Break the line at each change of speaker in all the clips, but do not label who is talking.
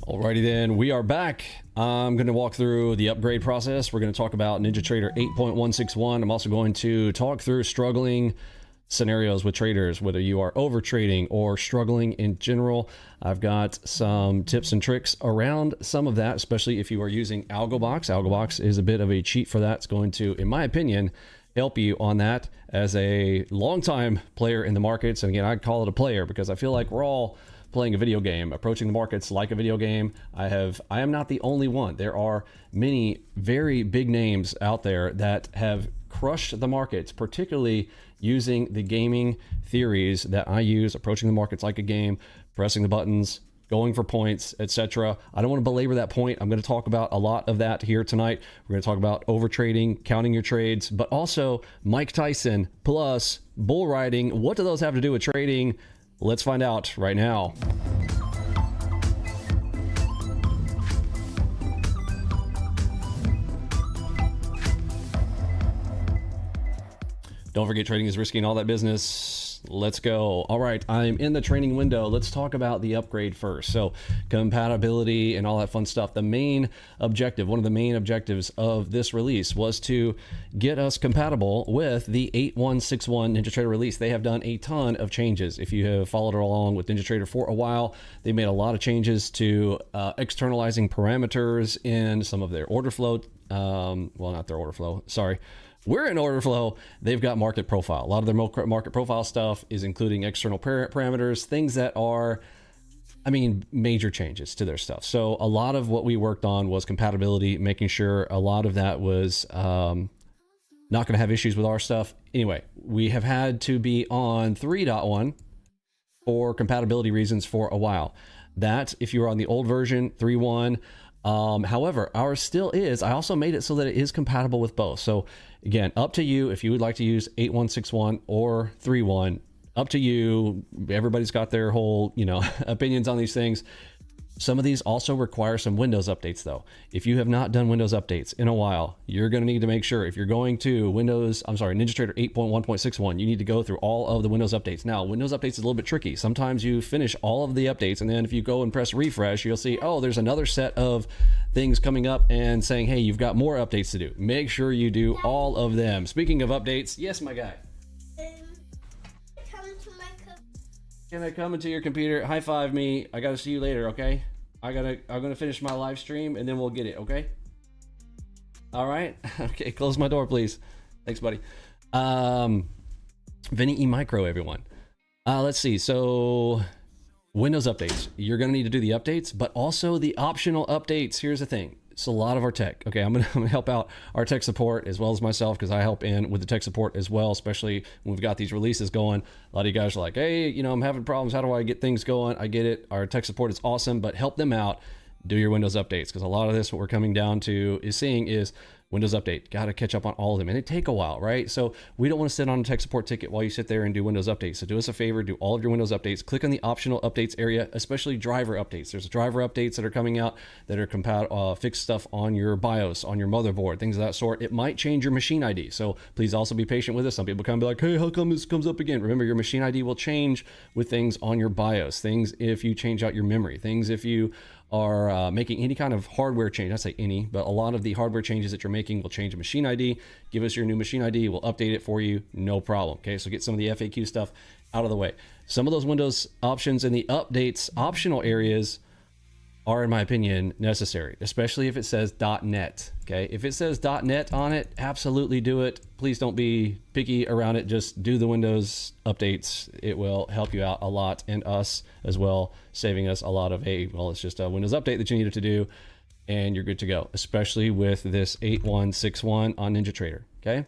Alrighty then, we are back. I'm going to walk through the upgrade process. We're going to talk about NinjaTrader 8.161. I'm also going to talk through struggling scenarios with traders, whether you are over trading or struggling in general. I've got some tips and tricks around some of that, especially if you are using AlgoBox. AlgoBox is a bit of a cheat for that. It's going to, in my opinion, help you on that as a longtime player in the markets. And again, I call it a player because I feel like we're all playing a video game, approaching the markets like a video game. I am not the only one. There are many very big names out there that have crushed the markets, particularly using the gaming theories that I use, approaching the markets like a game, pressing the buttons, going for points, etc. I don't want to belabor that point. I'm going to talk about a lot of that here tonight. We're going to talk about overtrading, counting your trades, but also Mike Tyson plus bull riding. What do those have to do with trading? Let's find out right now. Don't forget, trading is risky and all that business. Let's go. All right, I'm in the training window. Let's talk about the upgrade first. So compatibility and all that fun stuff. The main objective, one of the main objectives of this release was to get us compatible with the 8.161 NinjaTrader release. They have done a ton of changes. If you have followed along with NinjaTrader for a while, they made a lot of changes to externalizing parameters in some of their order flow. Well, not their order flow, sorry. We're in order flow. They've got market profile. A lot of their market profile stuff is including external parameters, things that are, I mean, major changes to their stuff. So a lot of what we worked on was compatibility, making sure a lot of that was not going to have issues with our stuff. Anyway, we have had to be on 3.1 for compatibility reasons for a while. That, if you were on the old version, 3.1, however, ours still is. I also made it so that it is compatible with both. So again, up to you if you would like to use 8.161 or 3.1. Up to you. Everybody's got their whole, opinions on these things. Some of these also require some Windows updates though. If you have not done Windows updates in a while, you're going to need to make sure if you're going to NinjaTrader 8.1.61, you need to go through all of the Windows updates. Now, Windows updates is a little bit tricky. Sometimes you finish all of the updates and then if you go and press refresh, you'll see, oh, there's another set of things coming up and saying, hey, you've got more updates to do. Make sure you do all of them. Speaking of updates, yes, my guy. Can I come into your computer? High five me. I gotta see you later, okay? I'm gonna finish my live stream and then we'll get it, okay? All right. Okay, close my door, please. Thanks, buddy. Vinny Emini, everyone. Let's see. So Windows updates. You're gonna need to do the updates, but also the optional updates. Here's the thing. It's a lot of our tech. Okay, I'm gonna help out our tech support as well as myself because I help in with the tech support as well, especially when we've got these releases going. A lot of you guys are like, hey, I'm having problems. How do I get things going? I get it. Our tech support is awesome, but help them out. Do your Windows updates because a lot of this, what we're coming down to is seeing is Windows update. Got to catch up on all of them and it take a while, right? So we don't want to sit on a tech support ticket while you sit there and do Windows updates. So do us a favor, do all of your Windows updates. Click on the optional updates area, especially driver updates. There's driver updates that are coming out that are fix stuff on your BIOS, on your motherboard, things of that sort. It might change your machine ID. So please also be patient with us. Some people come be like, hey, how come this comes up again? Remember, your machine ID will change with things on your BIOS, things if you change out your memory, things if you are making any kind of hardware change. I say any, but a lot of the hardware changes that you're making will change a machine ID. Give us your new machine ID. We'll update it for you. No problem. Okay, so get some of the FAQ stuff out of the way. Some of those Windows options in the updates optional areas are, in my opinion, necessary, especially if it says .NET. Okay, if it says .NET on it, absolutely do it. Please don't be picky around it. Just do the Windows updates. It will help you out a lot and us as well, saving us a lot of it's just a Windows update that you needed to do and you're good to go, especially with this 8.161 on NinjaTrader. Okay.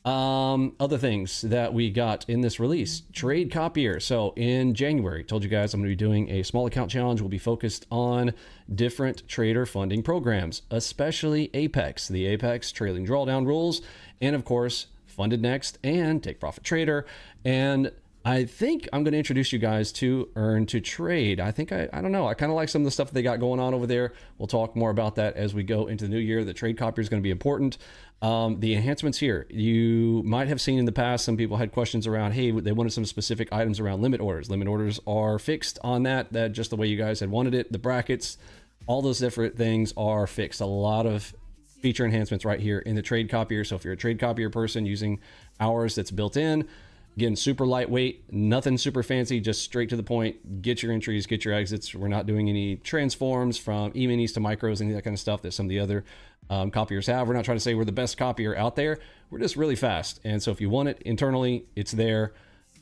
Other things that we got in this release, trade copier. So in January, told you guys I'm going to be doing a small account challenge. We'll be focused on different trader funding programs, especially Apex, the Apex trailing drawdown rules, and of course, Funded Next and Take Profit Trader. And I think I'm going to introduce you guys to Earn to Trade. I think, I don't know, I kind of like some of the stuff they got going on over there. We'll talk more about that as we go into the new year. The trade copier is going to be important. The enhancements here, you might have seen in the past, some people had questions around, hey, they wanted some specific items around limit orders. Limit orders are fixed on that just the way you guys had wanted it. The brackets, All those different things are fixed. A lot of feature enhancements right here in the trade copier. So if you're a trade copier person using ours that's built in, again, super lightweight, nothing super fancy, just straight to the point. Get your entries, get your exits. We're not doing any transforms from E-minis to micros, any of that kind of stuff that some of the other copiers have. We're not trying to say we're the best copier out there. We're just really fast. And so if you want it internally, it's there.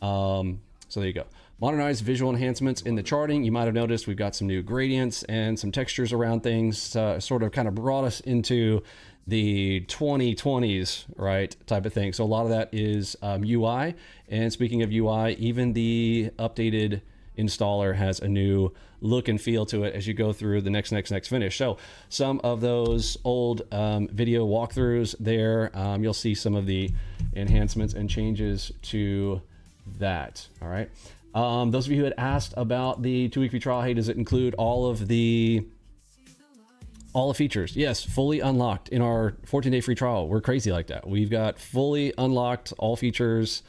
So there you go. Modernized visual enhancements in the charting. You might have noticed we've got some new gradients and some textures around things, sort of kind of brought us into the 2020s, right, type of thing. So a lot of that is UI. And speaking of UI, even the updated installer has a new look and feel to it as you go through the next finish. So some of those old video walkthroughs there, you'll see some of the enhancements and changes to that. All right. Those of you who had asked about the 2-week free trial, hey, does it include all the features? Yes, fully unlocked in our 14-day free trial. We're crazy like that. We've got fully unlocked all features,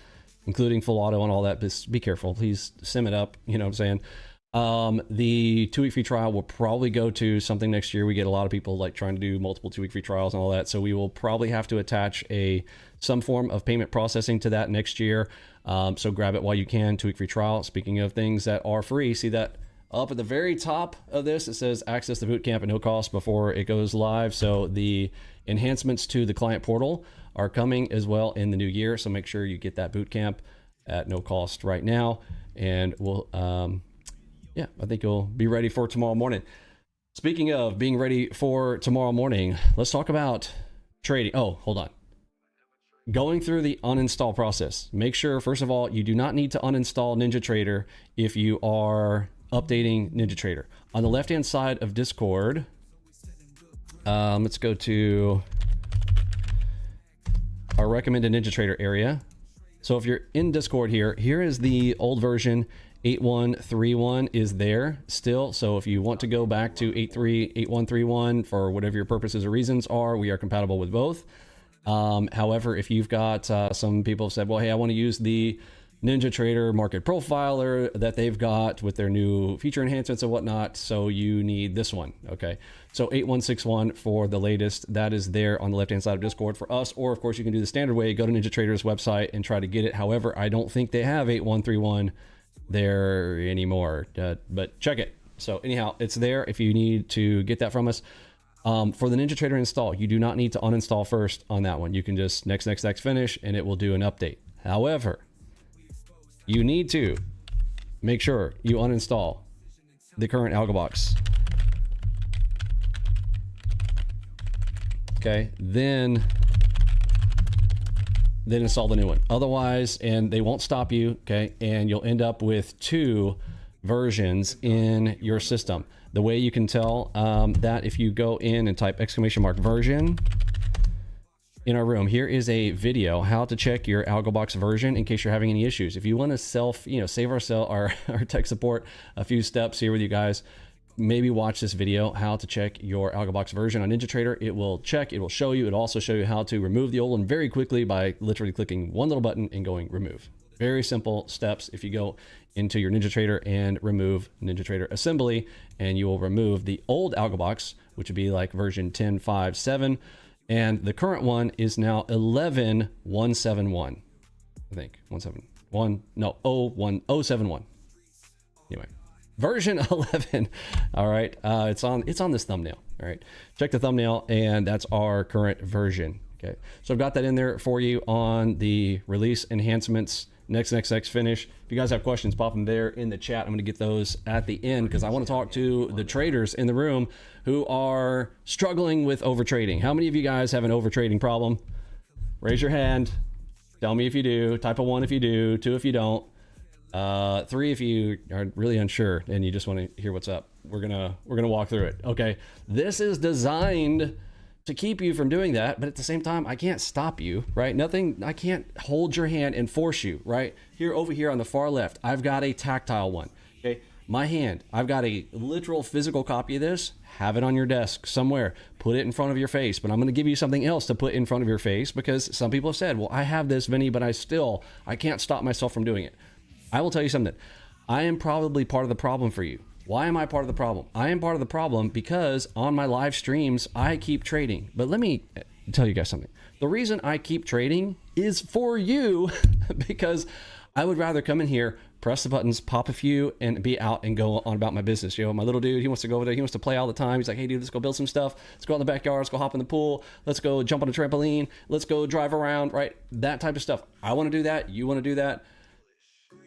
including full auto and all that. But be careful, please sim it up. You know what I'm saying? The 2-week free trial will probably go to something next year. We get a lot of people like trying to do multiple 2-week free trials and all that. So we will probably have to attach some form of payment processing to that next year. So grab it while you can. 2-week free trial. Speaking of things that are free, see that up at the very top of this, it says access the bootcamp at no cost before it goes live. So the enhancements to the client portal are coming as well in the new year. So make sure you get that bootcamp at no cost right now. And we'll, yeah, I think you'll be ready for tomorrow morning. Speaking of being ready for tomorrow morning, let's talk about trading. Oh, hold on. Going through the uninstall process. Make sure, first of all, you do not need to uninstall NinjaTrader if you are updating NinjaTrader. On the left-hand side of Discord, let's go to our recommended NinjaTrader area. So if you're in Discord here is the old version. 8131 is there still. So if you want to go back to 8131 for whatever your purposes or reasons are, we are compatible with both. However, if you've got some people have said, well, hey, I want to use the NinjaTrader market profiler that they've got with their new feature enhancements and whatnot, so you need this one. Okay, so 8161 for the latest, that is there on the left hand side of Discord for us. Or of course you can do the standard way, go to NinjaTrader's website and try to get it. However, I don't think they have 8131 there anymore, but check it. So anyhow, it's there if you need to get that from us. For the NinjaTrader install, you do not need to uninstall first on that one. You can just next finish and it will do an update. However, you need to make sure you uninstall the current AlgoBox. Okay, then install the new one. Otherwise, and they won't stop you, okay, and you'll end up with 2 versions in your system. The way you can tell that, if you go in and type !version in our room, here is a video how to check your AlgoBox version in case you're having any issues. If you want to save our tech support a few steps here with you guys, maybe watch this video, how to check your AlgoBox version on NinjaTrader. It will check, it will show you, it'll also show you how to remove the old one very quickly by literally clicking one little button and going remove. Very simple steps. If you go into your NinjaTrader and remove NinjaTrader assembly, and you will remove the old AlgoBox, which would be like version 10.5.7, and the current one is now 11.171. I think 171. No, 0.1.071. Anyway, version 11. All right, it's on this thumbnail. All right, check the thumbnail, and that's our current version. Okay, so I've got that in there for you on the release enhancements. Next finish. If you guys have questions, pop them there in the chat. I'm going to get those at the end because I want to talk to the traders in the room who are struggling with overtrading. How many of you guys have an overtrading problem? Raise your hand. Tell me if you do. Type a 1 if you do. 2 if you don't. 3 if you are really unsure and you just want to hear what's up. We're gonna walk through it. Okay, this is designed to keep you from doing that, but at the same time, I can't stop you, right? I can't hold your hand and force you, right? Here, over here on the far left, I've got a tactile one, okay? My hand, I've got a literal physical copy of this. Have it on your desk somewhere. Put it in front of your face, but I'm gonna give you something else to put in front of your face because some people have said, well, I have this, Vinny, but I can't stop myself from doing it. I will tell you something. I am probably part of the problem for you. Why am I part of the problem? I am part of the problem because on my live streams, I keep trading. But let me tell you guys something. The reason I keep trading is for you because I would rather come in here, press the buttons, pop a few, and be out and go on about my business. You know, my little dude, he wants to go over there. He wants to play all the time. He's like, hey, dude, let's go build some stuff. Let's go out in the backyard. Let's go hop in the pool. Let's go jump on a trampoline. Let's go drive around, right? That type of stuff. I want to do that. You want to do that.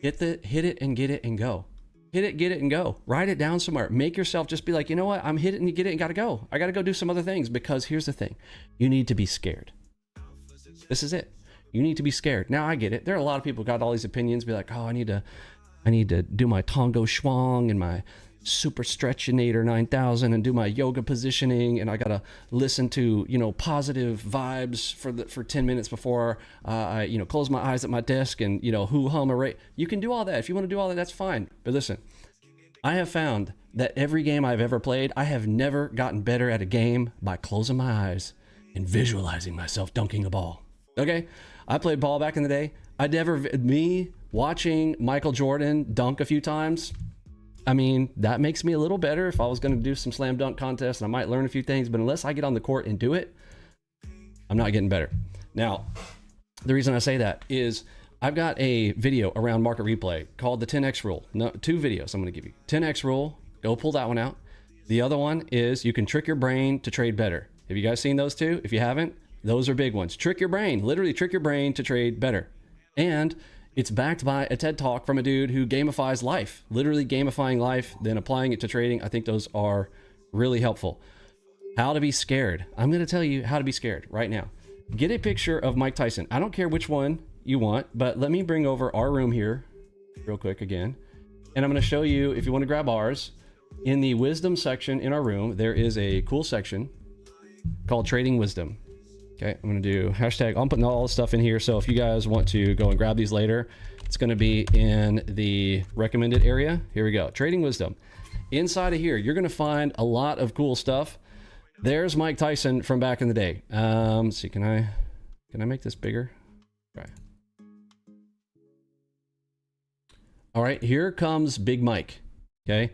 Hit it and get it and go. Hit it, get it, and go. Write it down somewhere. Make yourself just be like, you know what? I'm hit it and you get it and gotta go. I gotta go do some other things because here's the thing. You need to be scared. This is it. You need to be scared. Now I get it. There are a lot of people who got all these opinions, be like, oh, I need to do my Tongo Schwang and my Super Stretchinator 9000 and do my yoga positioning, and I gotta listen to, you know, positive vibes for 10 minutes before I, you know, close my eyes at my desk and, you know, hum a rate. You can do all that. If you want to do all that, that's fine. But listen, I have found that every game I've ever played, I have never gotten better at a game by closing my eyes and visualizing myself dunking a ball. Okay? I played ball back in the day. Me watching Michael Jordan dunk a few times, I mean, that makes me a little better if I was going to do some slam dunk contests, and I might learn a few things, but unless I get on the court and do it, I'm not getting better. Now, the reason I say that is I've got a video around market replay called the 10X rule. No, 2 videos I'm going to give you. 10X rule, go pull that one out. The other one is you can trick your brain to trade better. Have you guys seen those 2? If you haven't, those are big ones. Trick your brain, literally trick your brain to trade better. And it's backed by a TED Talk from a dude who gamifies life, literally gamifying life, then applying it to trading. I think those are really helpful. How to be scared. I'm going to tell you how to be scared right now. Get a picture of Mike Tyson. I don't care which one you want, but let me bring over our room here real quick again. And I'm going to show you, if you want to grab ours, in the wisdom section in our room, there is a cool section called Trading Wisdom. Okay, I'm going to do hashtag. I'm putting all the stuff in here. So if you guys want to go and grab these later, it's going to be in the recommended area. Here we go. Trading Wisdom. Inside of here, you're going to find a lot of cool stuff. There's Mike Tyson from back in the day. Let's see, can I make this bigger? Right. All right, here comes Big Mike. Okay.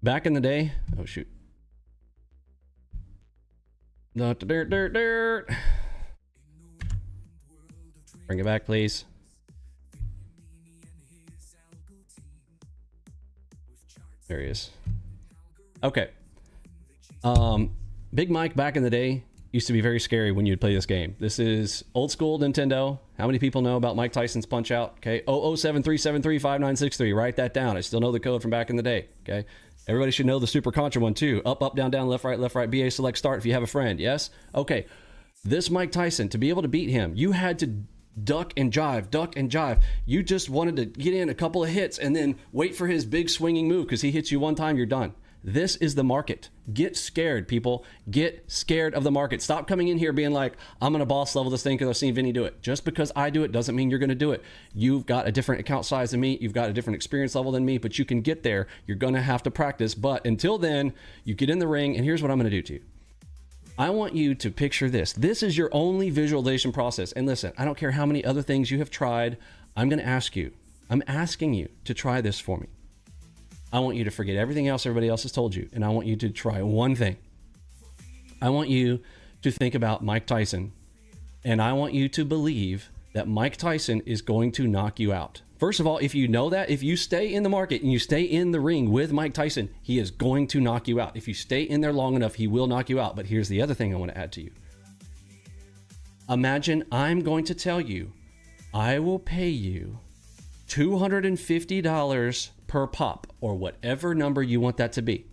Back in the day. Oh, shoot. Bring it back, please. There he is. Okay. Big Mike back in the day used to be very scary when you'd play this game. This is old school Nintendo. How many people know about Mike Tyson's Punch Out? Okay. 007-373-5963. Write that down. I still know the code from back in the day. Okay. Everybody should know the Super Contra one too. Up, up, down, down, left, right, BA select start if you have a friend. Yes? Okay. This Mike Tyson, to be able to beat him, you had to duck and jive, duck and jive. You just wanted to get in a couple of hits and then wait for his big swinging move because he hits you one time, you're done. This is the market. Get scared, people. Get scared of the market. Stop coming in here being like, I'm going to boss level this thing because I've seen Vinny do it. Just because I do it doesn't mean you're going to do it. You've got a different account size than me. You've got a different experience level than me, but you can get there. You're going to have to practice. But until then, you get in the ring, and here's what I'm going to do to you. I want you to picture this. This is your only visualization process. And listen, I don't care how many other things you have tried. I'm going to ask you. I'm asking you to try this for me. I want you to forget everything else everybody else has told you, and I want you to try one thing. I want you to think about Mike Tyson, and I want you to believe that Mike Tyson is going to knock you out. First of all, if you know that, if you stay in the market and you stay in the ring with Mike Tyson, he is going to knock you out. If you stay in there long enough, he will knock you out. But here's the other thing I want to add to you. Imagine I'm going to tell you, I will pay you $250 per pop, or whatever number you want that to be.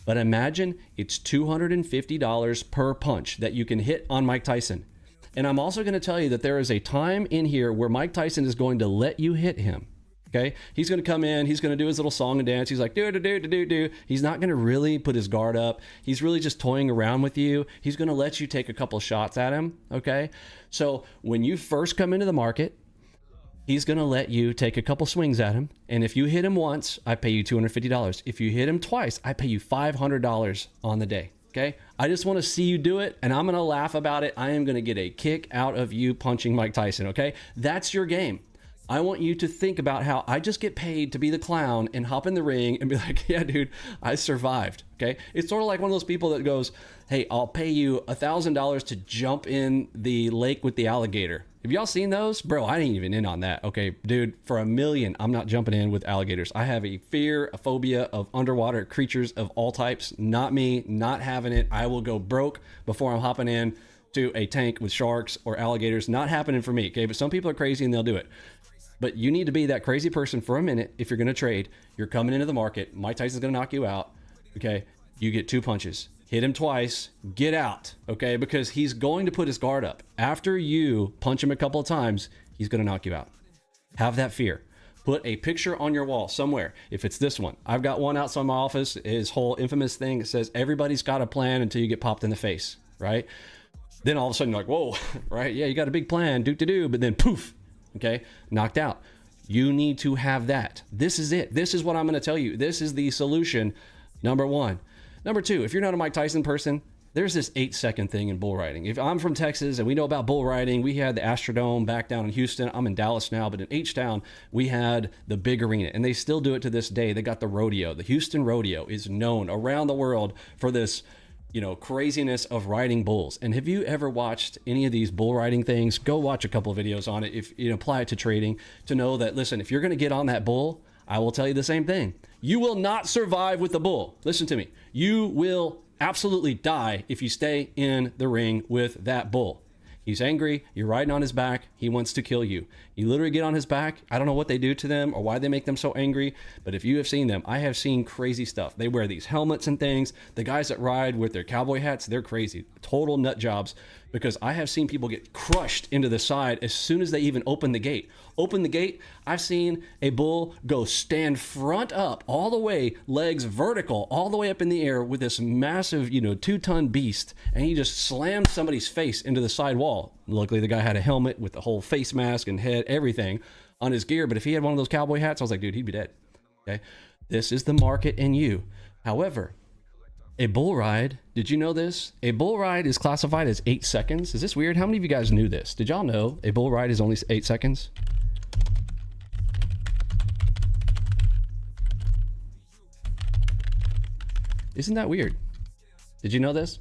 But imagine it's $250 per punch that you can hit on Mike Tyson. And I'm also going to tell you that there is a time in here where Mike Tyson is going to let you hit him. Okay? He's going to come in, he's going to do his little song and dance. He's like, do. He's not going to really put his guard up. He's really just toying around with you. He's going to let you take a couple shots at him. Okay? So when you first come into the market, he's going to let you take a couple swings at him. And if you hit him once, I pay you $250. If you hit him twice, I pay you $500 on the day. Okay? I just want to see you do it, and I'm going to laugh about it. I am going to get a kick out of you punching Mike Tyson. Okay? That's your game. I want you to think about how I just get paid to be the clown and hop in the ring and be like, yeah, dude, I survived. Okay. It's sort of like one of those people that goes, hey, I'll pay you $1,000 to jump in the lake with the alligator. Have y'all seen those? Bro, I ain't even in on that. Okay, dude, for $1 million, I'm not jumping in with alligators. I have a fear, a phobia of underwater creatures of all types. Not me, not having it. I will go broke before I'm hopping in to a tank with sharks or alligators. Not happening for me. Okay, but some people are crazy and they'll do it. But you need to be that crazy person for a minute. If you're going to trade, you're coming into the market. Mike Tyson's going to knock you out. Okay. You get 2 punches, hit him twice, get out. Okay. Because he's going to put his guard up. After you punch him a couple of times, he's going to knock you out. Have that fear. Put a picture on your wall somewhere. If it's this one, I've got one outside my office, his whole infamous thing that says everybody's got a plan until you get popped in the face. Right. Then all of a sudden you're like, whoa, right. Yeah. You got a big plan, do, but then poof. Okay, knocked out. You need to have that. This is it. This is what I'm going to tell you. This is the solution. Number 1. Number 2, if you're not a Mike Tyson person, there's this 8-second thing in bull riding. If I'm from Texas and we know about bull riding, we had the Astrodome back down in Houston. I'm in Dallas now, but in H-Town, we had the big arena, and they still do it to this day. They got the rodeo. The Houston rodeo is known around the world for this, you know, craziness of riding bulls. And have you ever watched any of these bull riding things? Go watch a couple of videos on it. If you apply it to trading, to know that, listen, if you're going to get on that bull, I will tell you the same thing. You will not survive with the bull. Listen to me. You will absolutely die if you stay in the ring with that bull. He's angry. You're riding on his back. He wants to kill you. You literally get on his back. I don't know what they do to them or why they make them so angry, but if you have seen them, I have seen crazy stuff. They wear these helmets and things. The guys that ride with their cowboy hats, they're crazy. Total nut jobs, because I have seen people get crushed into the side as soon as they even open the gate. Open the gate. I've seen a bull go stand front up all the way, legs vertical, all the way up in the air with this massive, 2-ton beast. And he just slammed somebody's face into the side wall. Luckily, the guy had a helmet with the whole face mask and head, everything on his gear. But if he had one of those cowboy hats, I was like, dude, he'd be dead. Okay. This is the market and you. However, a bull ride, did you know this? A bull ride is classified as 8 seconds. Is this weird? How many of you guys knew this? Did y'all know a bull ride is only 8 seconds? Isn't that weird? Did you know this?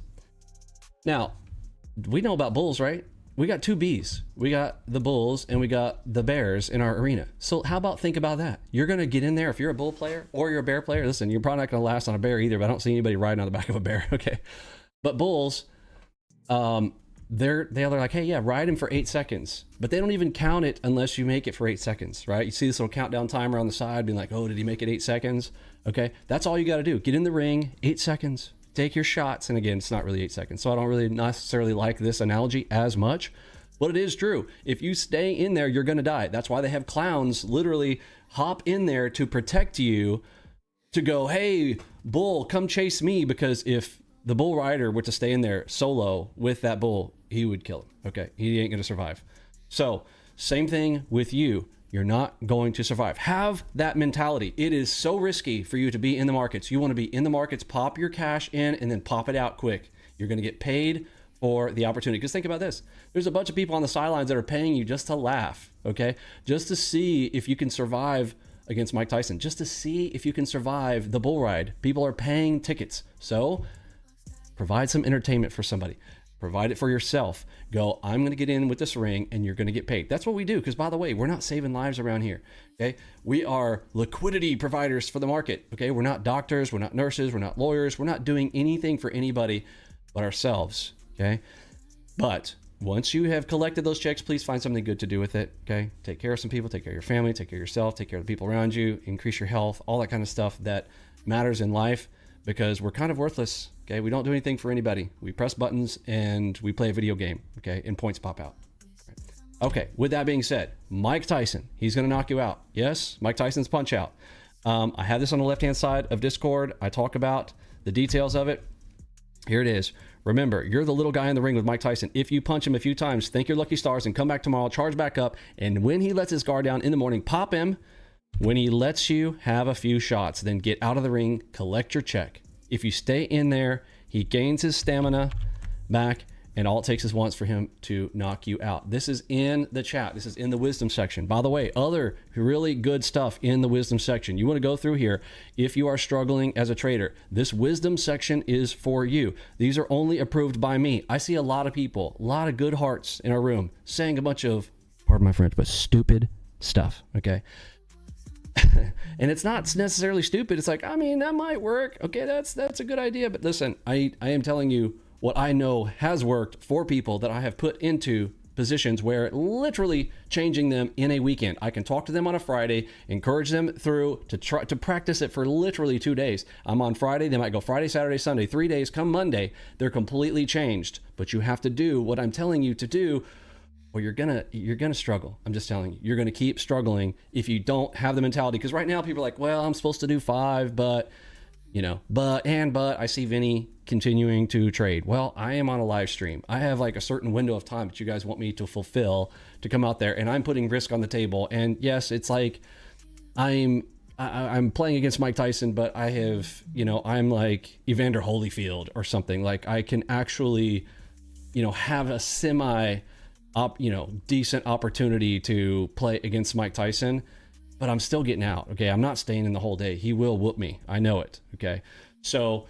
Now, we know about bulls, right? We got 2 Bs. We got the bulls and we got the bears in our arena. So how about think about that? You're going to get in there. If you're a bull player or you're a bear player, listen, you're probably not going to last on a bear either, but I don't see anybody riding on the back of a bear. Okay. But bulls, they're like, hey, yeah, ride him for 8 seconds, but they don't even count it unless you make it for 8 seconds, right? You see this little countdown timer on the side being like, oh, did he make it 8 seconds? Okay. That's all you got to do. Get in the ring, 8 seconds. Take your shots. And again, it's not really 8 seconds. So I don't really necessarily like this analogy as much, but it is true. If you stay in there, you're going to die. That's why they have clowns literally hop in there to protect you, to go, hey, bull, come chase me. Because if the bull rider were to stay in there solo with that bull, he would kill him. Okay. He ain't going to survive. So same thing with you. You're not going to survive. Have that mentality. It is so risky for you to be in the markets. You want to be in the markets, pop your cash in, and then pop it out quick. You're going to get paid for the opportunity. Because think about this. There's a bunch of people on the sidelines that are paying you just to laugh, okay? Just to see if you can survive against Mike Tyson. Just to see if you can survive the bull ride. People are paying tickets. So provide some entertainment for somebody. Provide it for yourself. Go, I'm going to get in with this ring and you're going to get paid. That's what we do. Because by the way, we're not saving lives around here. Okay. We are liquidity providers for the market. Okay. We're not doctors. We're not nurses. We're not lawyers. We're not doing anything for anybody but ourselves. Okay. But once you have collected those checks, please find something good to do with it. Okay. Take care of some people, take care of your family, take care of yourself, take care of the people around you, increase your health, all that kind of stuff that matters in life, because we're kind of worthless. Okay, we don't do anything for anybody. We press buttons and we play a video game, okay, and points pop out. Okay, with that being said, Mike Tyson, he's going to knock you out. Yes, Mike Tyson's punch out. I have this on the left-hand side of Discord. I talk about the details of it. Here it is. Remember, you're the little guy in the ring with Mike Tyson. If you punch him a few times, thank your lucky stars and come back tomorrow, charge back up, and when he lets his guard down in the morning, pop him. When he lets you have a few shots, then get out of the ring, collect your check. If you stay in there, he gains his stamina back, and all it takes is once for him to knock you out. This is in the chat. This is in the wisdom section. By the way, other really good stuff in the wisdom section. You want to go through here if you are struggling as a trader. This wisdom section is for you. These are only approved by me. I see a lot of people, a lot of good hearts in our room saying a bunch of, pardon my French, but stupid stuff, okay? And it's not necessarily stupid. It's like, I mean, that might work. Okay, that's a good idea. But listen, I am telling you what I know has worked for people that I have put into positions where literally changing them in a weekend. I can talk to them on a Friday, encourage them through to try to practice it for literally 2 days. I'm on Friday, they might go Friday, Saturday, Sunday, 3 days. Come Monday, they're completely changed. But you have to do what I'm telling you to do, or you're gonna struggle. I'm just telling you, you're gonna keep struggling if you don't have the mentality. Because right now people are like, well, I'm supposed to do 5, but you know, but I see Vinny continuing to trade. Well, I am on a live stream. I have like a certain window of time that you guys want me to fulfill to come out there, and I'm putting risk on the table. And yes, it's like I'm playing against Mike Tyson, but I have, you know, I'm like Evander Holyfield or something. Like I can actually, you know, have a decent opportunity to play against Mike Tyson, but I'm still getting out. Okay, I'm not staying in the whole day. He will whoop me. I know it. Okay, so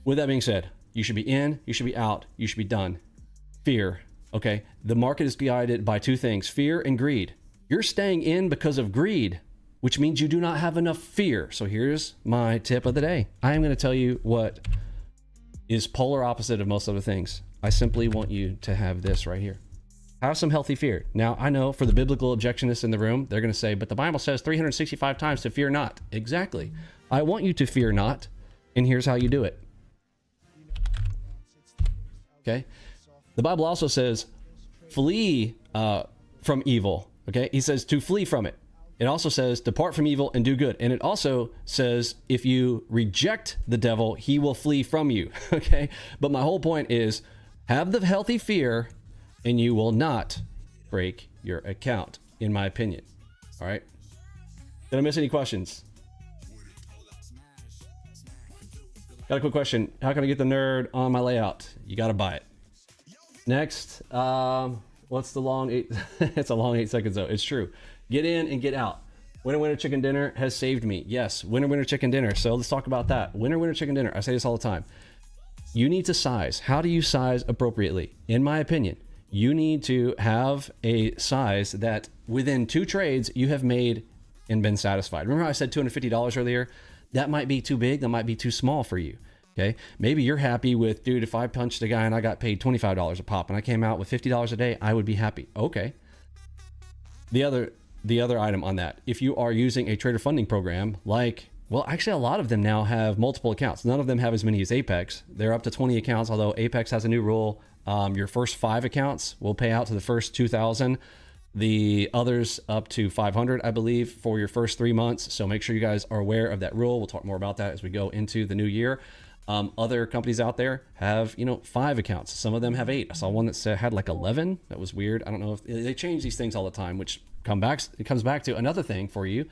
with that being said, you should be in, you should be out, you should be done. Fear. Okay, the market is guided by 2 things: fear and greed. You're staying in because of greed, which means you do not have enough fear. So here's my tip of the day. I am going to tell you what is polar opposite of most other things. I simply want you to have this right here. Have some healthy fear. Now, I know for the biblical objectionists in the room, they're going to say, but the Bible says 365 times to fear not. Exactly. I want you to fear not, and here's how you do it. Okay? The Bible also says flee from evil. Okay? He says to flee from it. It also says depart from evil and do good. And it also says if you reject the devil, he will flee from you. Okay? But my whole point is have the healthy fear, and you will not break your account, in my opinion. All right? Did I miss any questions? Got a quick question. How can I get the nerd on my layout? You got to buy it. Next, what's the long 8? It's a long 8 seconds though. It's true. Get in and get out. Winner, winner, chicken dinner has saved me. Yes, winner, winner, chicken dinner. So let's talk about that. Winner, winner, chicken dinner. I say this all the time. You need to size. How do you size appropriately? In my opinion, you need to have a size that within 2 trades you have made and been satisfied. Remember how I said $250 earlier? That might be too big. That might be too small for you. Okay. Maybe you're happy with, dude, if I punched a guy and I got paid $25 a pop and I came out with $50 a day, I would be happy. Okay. The other item on that, if you are using a trader funding program, like, well, actually a lot of them now have multiple accounts. None of them have as many as Apex. They're up to 20 accounts, although Apex has a new rule. Your first 5 accounts will pay out to the first 2,000. The others up to 500, I believe, for your first 3 months. So make sure you guys are aware of that rule. We'll talk more about that as we go into the new year. Other companies out there have, 5 accounts. Some of them have 8. I saw one that had like 11. That was weird. I don't know if they change these things all the time, which it comes back to another thing for you.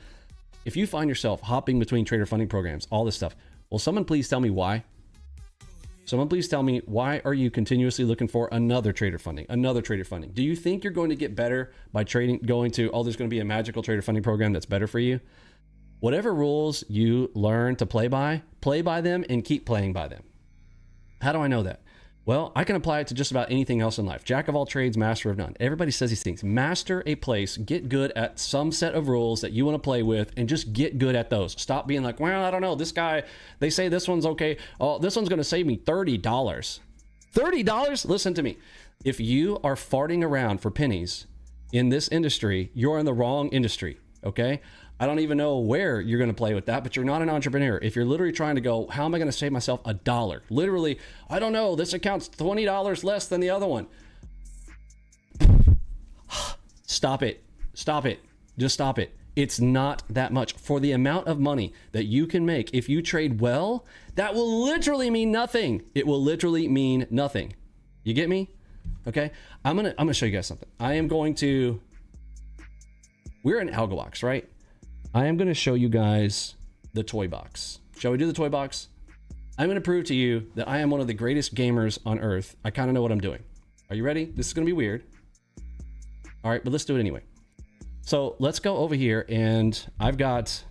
If you find yourself hopping between trader funding programs, all this stuff, will someone please tell me why? Someone please tell me, why are you continuously looking for another trader funding? Do you think you're going to get better by there's going to be a magical trader funding program that's better for you? Whatever rules you learn to play by them and keep playing by them. How do I know that? Well, I can apply it to just about anything else in life. Jack of all trades, master of none. Everybody says these things. Master a place, get good at some set of rules that you want to play with, and just get good at those. Stop being like, well, I don't know, this guy, they say this one's okay. Oh, this one's going to save me $30. $30? Listen to me. If you are farting around for pennies in this industry, you're in the wrong industry, okay? I don't even know where you're going to play with that, but you're not an entrepreneur. If you're literally trying to go, how am I going to save myself $1? Literally, I don't know, this account's $20 less than the other one. Stop it. Just stop it. It's not that much. For the amount of money that you can make if you trade well, that will literally mean nothing. It will literally mean nothing. You get me? Okay. I'm gonna show you guys something. We're in Algo Box, right? I am going to show you guys the toy box. Shall we do the toy box? I'm going to prove to you that I am one of the greatest gamers on earth. I kind of know what I'm doing. Are you ready? This is going to be weird. All right, but let's do it anyway. So let's go over here, and I've got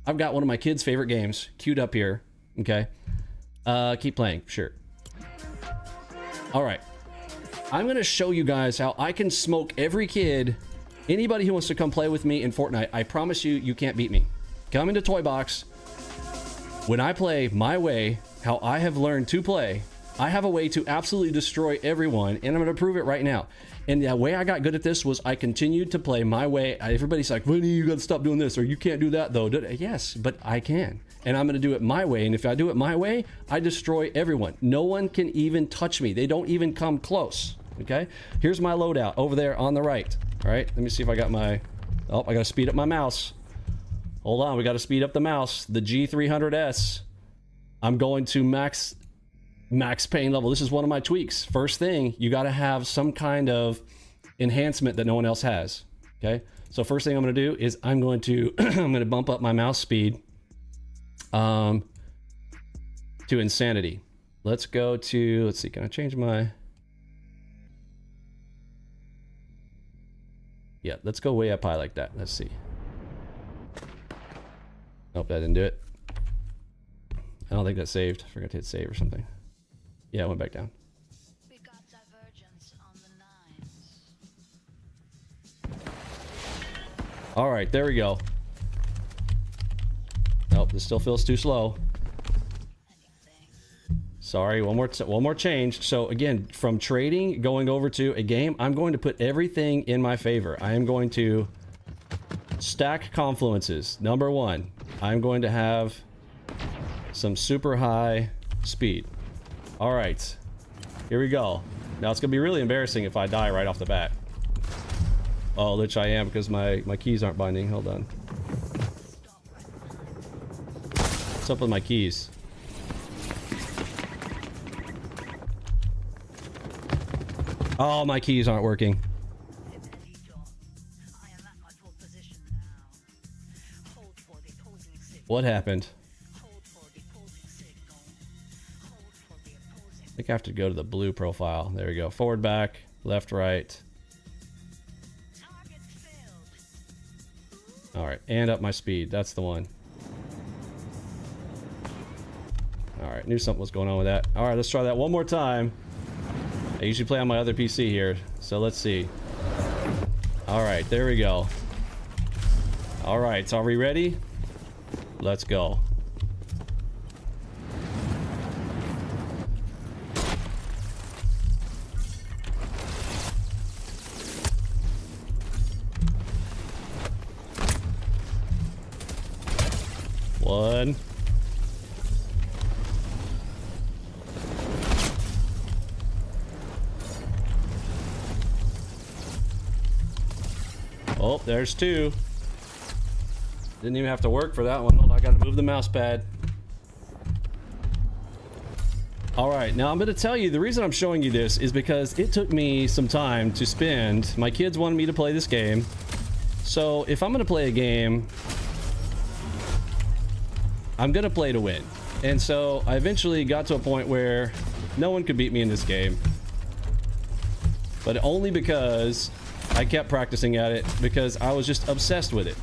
one of my kids' favorite games queued up here. Okay. Keep playing. Sure. All right. I'm going to show you guys how I can smoke every kid, anybody who wants to come play with me in Fortnite. I promise you, you can't beat me. Come into Toy Box. When I play my way, how I have learned to play, I have a way to absolutely destroy everyone, and I'm going to prove it right now. And the way I got good at this was I continued to play my way. Everybody's like, Vinny, you got to stop doing this, or you can't do that, though. Yes, but I can. And I'm going to do it my way. And if I do it my way, I destroy everyone. No one can even touch me. They don't even come close. Okay? Here's my loadout over there on the right. All right? Let me see if I got my... Oh, I got to speed up my mouse. Hold on. We got to speed up the mouse. The G300S. I'm going to max pain level. This is one of my tweaks. First thing, you got to have some kind of enhancement that no one else has. Okay? So first thing I'm going to do is I'm going to I'm going to bump up my mouse speed to insanity. Let's go to, let's see, can I change my... Yeah, let's go way up high like that. Let's see. Nope, that didn't do it. I don't think that saved. Forgot to hit save or something. Yeah, it went back down.
We got divergence on the nines.
All right, there we go. Nope, this still feels too slow. Sorry, one more change. So again, from trading going over to a game, I'm going to put everything in my favor. I am going to stack confluences. Number one, I'm going to have some super high speed. All right, here we go. Now it's gonna be really embarrassing if I die right off the bat. Oh, which I am because my keys aren't binding. Hold on. What's up with my keys? Oh, my keys aren't working. What happened? I think I have to go to the blue profile. There we go. Forward, back, left, right. All right, and up my speed. That's the one. All right, knew something was going on with that. All right, let's try that one more time. I usually play on my other PC here, so let's see. All right, there we go. All right, so are we ready? Let's go. One. Oh, there's two. Didn't even have to work for that one. I gotta move the mouse pad. All right, now I'm gonna tell you, the reason I'm showing you this is because it took me some time to spend. My kids wanted me to play this game. So if I'm gonna play a game, I'm gonna play to win. And so I eventually got to a point where no one could beat me in this game. But only because I kept practicing at it, because I was just obsessed with it.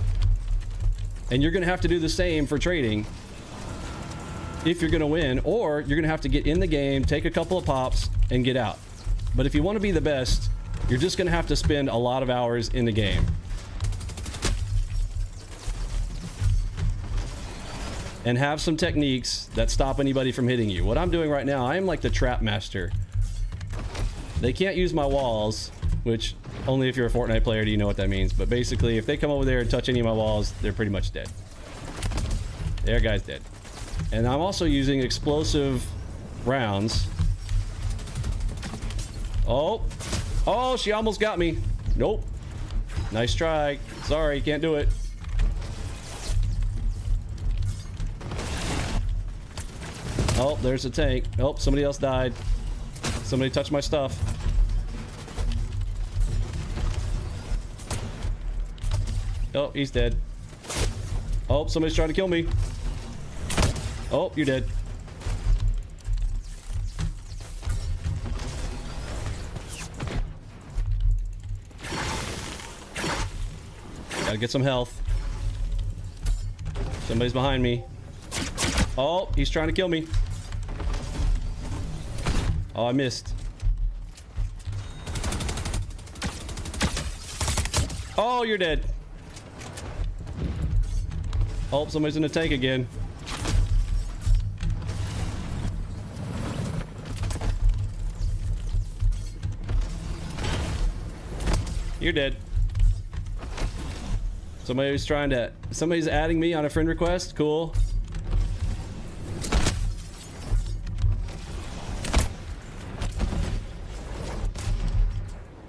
And you're gonna have to do the same for trading if you're gonna win, or you're gonna have to get in the game, take a couple of pops, and get out. But if you want to be the best, you're just gonna have to spend a lot of hours in the game. And have some techniques that stop anybody from hitting you. What I'm doing right now, I am like the trap master. They can't use my walls, which only if you're a Fortnite player do you know what that means. But basically, if they come over there and touch any of my walls, they're pretty much dead. There, guy's dead. And I'm also using explosive rounds. Oh. Oh, she almost got me. Nope. Nice try. Sorry, can't do it. Oh, there's a tank. Oh, somebody else died. Somebody touched my stuff. Oh, he's dead. Oh, somebody's trying to kill me. Oh, you're dead. Gotta get some health. Somebody's behind me. Oh, he's trying to kill me. Oh, I missed. Oh, you're dead. Oh, somebody's in the tank again. You're dead. Somebody's adding me on a friend request. Cool.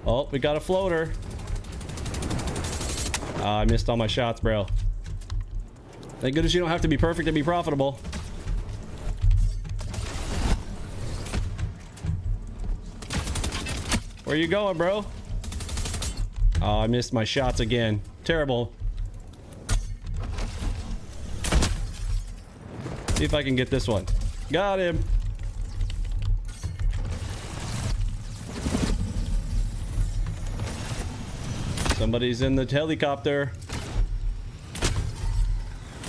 Oh, we got a floater. I missed all my shots, bro. Thank goodness you don't have to be perfect to be profitable. Where you going, bro? Oh, I missed my shots again. Terrible. See if I can get this one. Got him. Somebody's in the helicopter.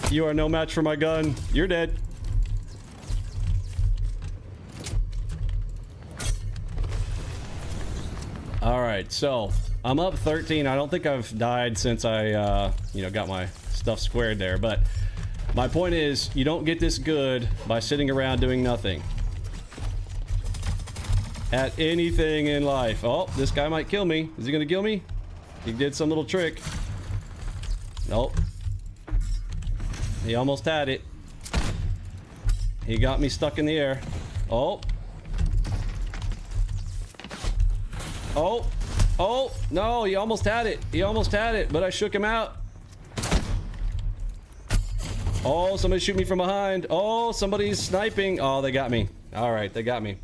You are no match for my gun. You're dead. All right, so I'm up 13. I don't think I've died since I, got my stuff squared there. But my point is, you don't get this good by sitting around doing nothing at anything in life. Oh, this guy might kill me. Is he gonna kill me? He did some little trick. Nope. He almost had it. He got me stuck in the air. Oh. Oh. Oh. No, he almost had it. He almost had it, but I shook him out. Oh, somebody shoot me from behind. Oh, somebody's sniping. Oh, they got me. All right, they got me.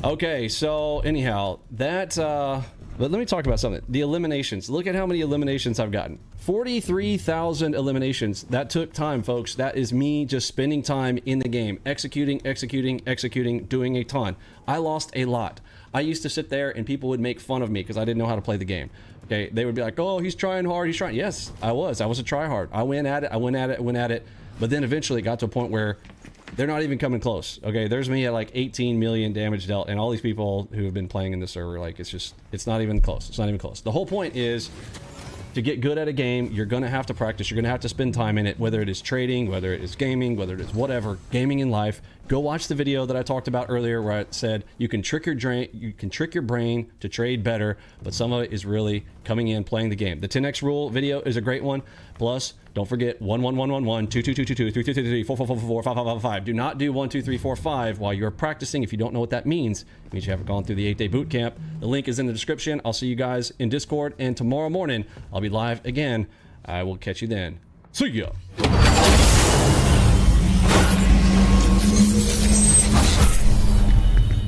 Okay, so anyhow, that, but let me talk about something. The eliminations. Look at how many eliminations I've gotten. 43,000 eliminations. That took time, folks. That is me just spending time in the game. Executing, doing a ton. I lost a lot. I used to sit there and people would make fun of me because I didn't know how to play the game. Okay, they would be like, oh, he's trying hard, he's trying. Yes, I was a tryhard. I went at it. But then eventually it got to a point where they're not even coming close. Okay, there's me at like 18 million damage dealt, and all these people who have been playing in the server, like, it's not even close. It's not even close. The whole point is, to get good at a game, you're gonna have to practice. You're gonna have to spend time in it, whether it is trading, whether it is gaming, whether it is whatever, gaming in life. Go watch the video that I talked about earlier where I said you can trick your brain to trade better, but some of it is really coming in, playing the game. The 10x rule video is a great one. Plus, don't forget 1 1 1 1 1 2 2 2 2 2 3 3 3 3 4 4 4 4 5 5 5 5. Do not do 1 2 3 4 5 while you're practicing. If you don't know what that means, it means you haven't gone through the 8-day boot camp. The link is in the description. I'll see you guys in Discord, and tomorrow morning I'll be live again. I will catch you then. See ya.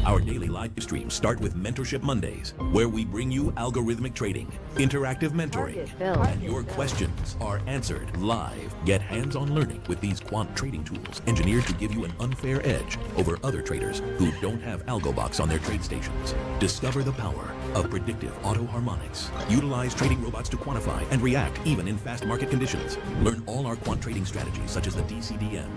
Our daily live streams start with Mentorship Mondays, where we bring you algorithmic trading, interactive mentoring, and your questions are answered live. Get hands-on learning with these quant trading tools engineered to give you an unfair edge over other traders who don't have AlgoBox on their trade stations. Discover the power of predictive auto harmonics. Utilize trading robots to quantify and react even in fast market conditions. Learn all our quant trading strategies such as the DCDM,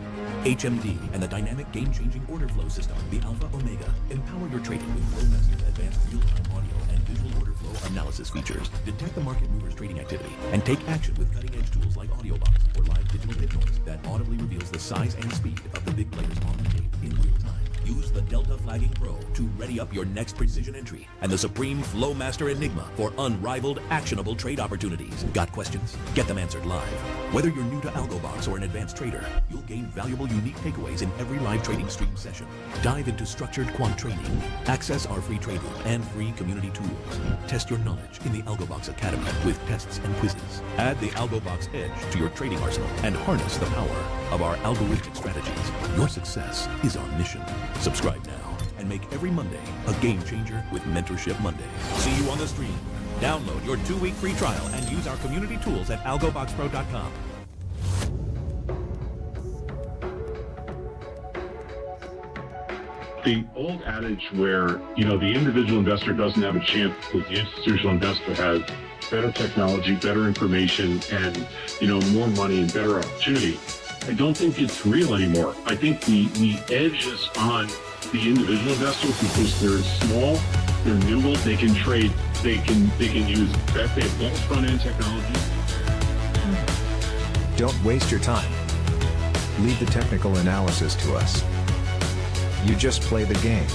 HMD, and the dynamic game-changing order flow system, the Alpha Omega. Empower your trading with FlowMaster's advanced real-time audio and visual order flow analysis features. Detect the market movers' trading activity and take action with cutting-edge tools like AudioBox or live digital bit noise that audibly reveals the size and speed of the big players on the tape in real time. Use the Delta Flagging Pro to ready up your next precision entry and the Supreme FlowMaster Enigma for unrivaled, actionable trade opportunities. Got questions? Get them answered live. Whether you're new to AlgoBox or an advanced trader, you'll gain valuable, unique takeaways in every live trading stream session. Dive into structured quant trading. Access our free trade room and free community tools. Test your knowledge in the AlgoBox Academy with tests and quizzes. Add the AlgoBox Edge to your trading arsenal and harness the power of our algorithmic strategies. Your success is our mission. Subscribe now and make every Monday a game changer with Mentorship Mondays. See you on the stream. Download your 2-week free trial and use our community tools at algoboxpro.com.
The old adage where, the individual investor doesn't have a chance because the institutional investor has better technology, better information, and, you know, more money and better opportunity. I don't think it's real anymore. I think the edge is on the individual investor because they're small, they're nimble, they can trade, they can use they have better front-end technology.
Don't waste your time. Leave the technical analysis to us. You just play the game.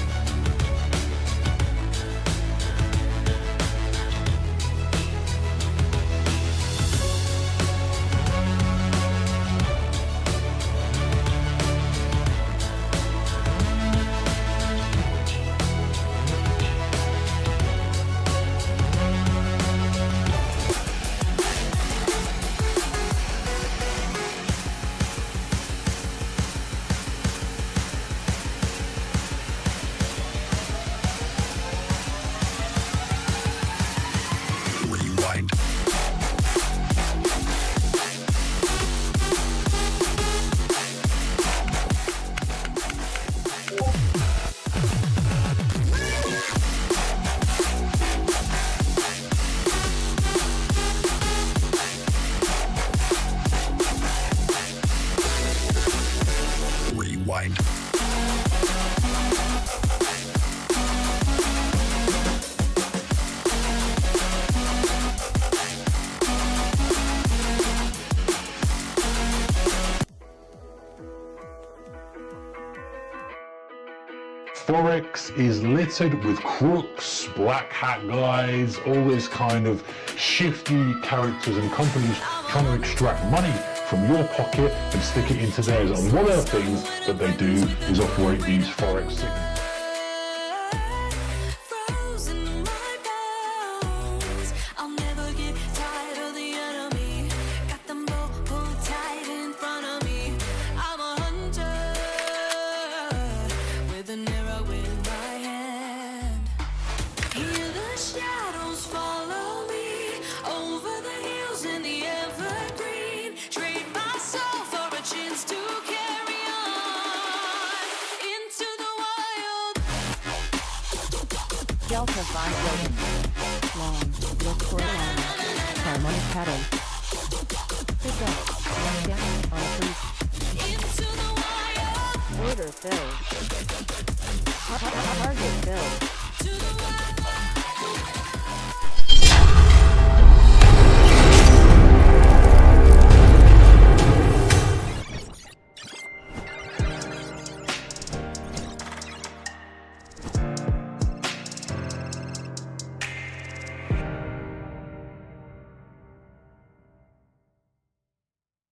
Forex is littered with crooks, black hat guys, all this kind of shifty characters and companies trying to extract money from your pocket and stick it into theirs. And one of the things that they do is operate these Forex signals.
Delta 5 Logan. Long. Look for long. Harmonic pattern. Pick up. Down on freeze. Order filled. Target filled.